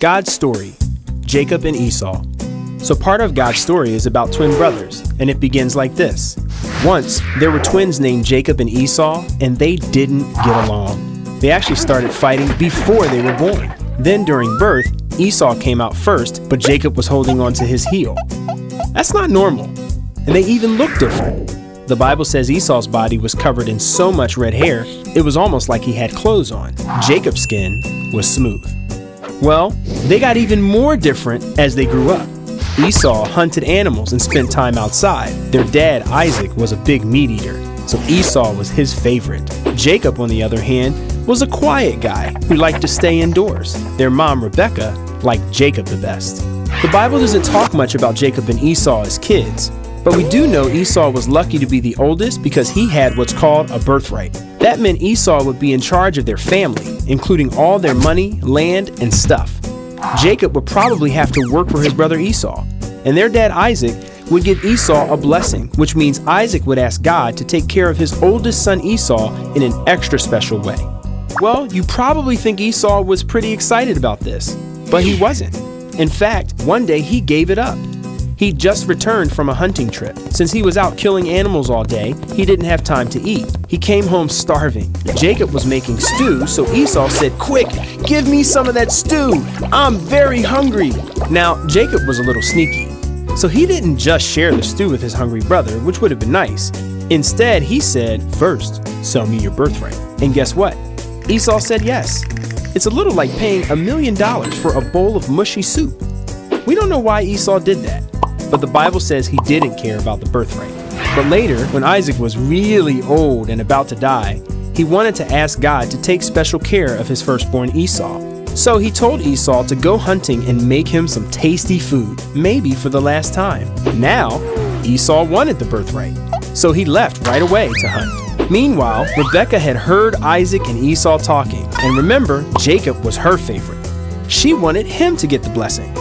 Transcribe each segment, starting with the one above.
God's story, Jacob and Esau. So part of God's story is about twin brothers, and it begins like this. Once, there were twins named Jacob and Esau, and they didn't get along. They actually started fighting before they were born. Then during birth, Esau came out first, but Jacob was holding on to his heel. That's not normal, and they even look different. The Bible says Esau's body was covered in so much red hair, it was almost like he had clothes on. Jacob's skin was smooth. Well, they got even more different as they grew up. Esau hunted animals and spent time outside. Their dad, Isaac, was a big meat eater, so Esau was his favorite. Jacob, on the other hand, was a quiet guy who liked to stay indoors. Their mom, Rebecca, liked Jacob the best. The Bible doesn't talk much about Jacob and Esau as kids, but we do know Esau was lucky to be the oldest because he had what's called a birthright. That meant Esau would be in charge of their family, including all their money, land, and stuff. Jacob would probably have to work for his brother Esau, and their dad Isaac would give Esau a blessing, which means Isaac would ask God to take care of his oldest son Esau in an extra special way. Well, you probably think Esau was pretty excited about this, but he wasn't. In fact, one day he gave it up. He'd just returned from a hunting trip. Since he was out killing animals all day, he didn't have time to eat. He came home starving. Jacob was making stew, so Esau said, "Quick, give me some of that stew. I'm very hungry." Now, Jacob was a little sneaky, so he didn't just share the stew with his hungry brother, which would have been nice. Instead, he said, "First, sell me your birthright." And guess what? Esau said yes. It's a little like paying $1 million for a bowl of mushy soup. We don't know why Esau did that, but the Bible says he didn't care about the birthright. But later, when Isaac was really old and about to die, he wanted to ask God to take special care of his firstborn Esau. So he told Esau to go hunting and make him some tasty food, maybe for the last time. Now, Esau wanted the birthright, so he left right away to hunt. Meanwhile, Rebecca had heard Isaac and Esau talking, and remember, Jacob was her favorite. She wanted him to get the blessing,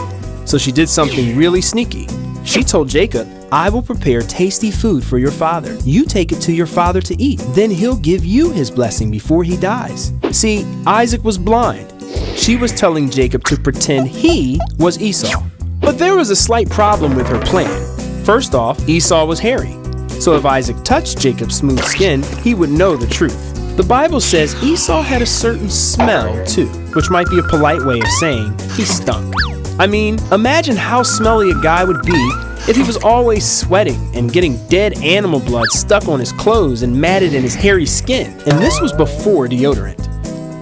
so she did something really sneaky. She told Jacob, "I will prepare tasty food for your father. You take it to your father to eat. Then he'll give you his blessing before he dies." See, Isaac was blind. She was telling Jacob to pretend he was Esau. But there was a slight problem with her plan. First off, Esau was hairy. So if Isaac touched Jacob's smooth skin, he would know the truth. The Bible says Esau had a certain smell too, which might be a polite way of saying he stunk. I mean, imagine how smelly a guy would be if he was always sweating and getting dead animal blood stuck on his clothes and matted in his hairy skin. And this was before deodorant.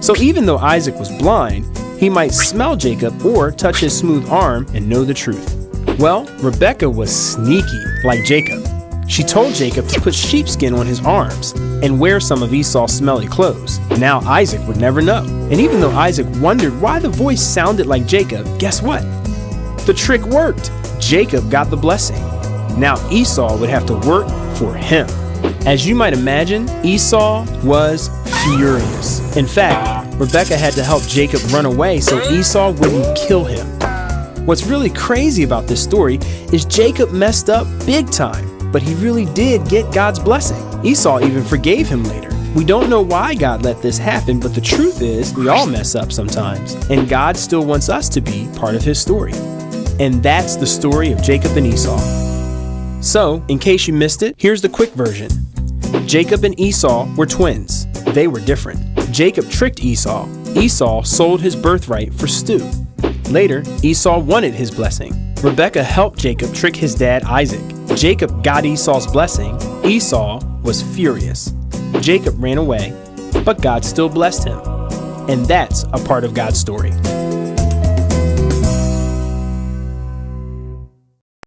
So even though Isaac was blind, he might smell Jacob or touch his smooth arm and know the truth. Well, Rebecca was sneaky like Jacob. She told Jacob to put sheepskin on his arms and wear some of Esau's smelly clothes. Now Isaac would never know. And even though Isaac wondered why the voice sounded like Jacob, guess what? The trick worked. Jacob got the blessing. Now Esau would have to work for him. As you might imagine, Esau was furious. In fact, Rebecca had to help Jacob run away so Esau wouldn't kill him. What's really crazy about this story is Jacob messed up big time, but he really did get God's blessing. Esau even forgave him later. We don't know why God let this happen, but the truth is we all mess up sometimes, and God still wants us to be part of his story. And that's the story of Jacob and Esau. So, in case you missed it, here's the quick version. Jacob and Esau were twins. They were different. Jacob tricked Esau. Esau sold his birthright for stew. Later, Esau wanted his blessing. Rebecca helped Jacob trick his dad Isaac. Jacob got Esau's blessing. Esau was furious. Jacob ran away, but God still blessed him. And that's a part of God's story.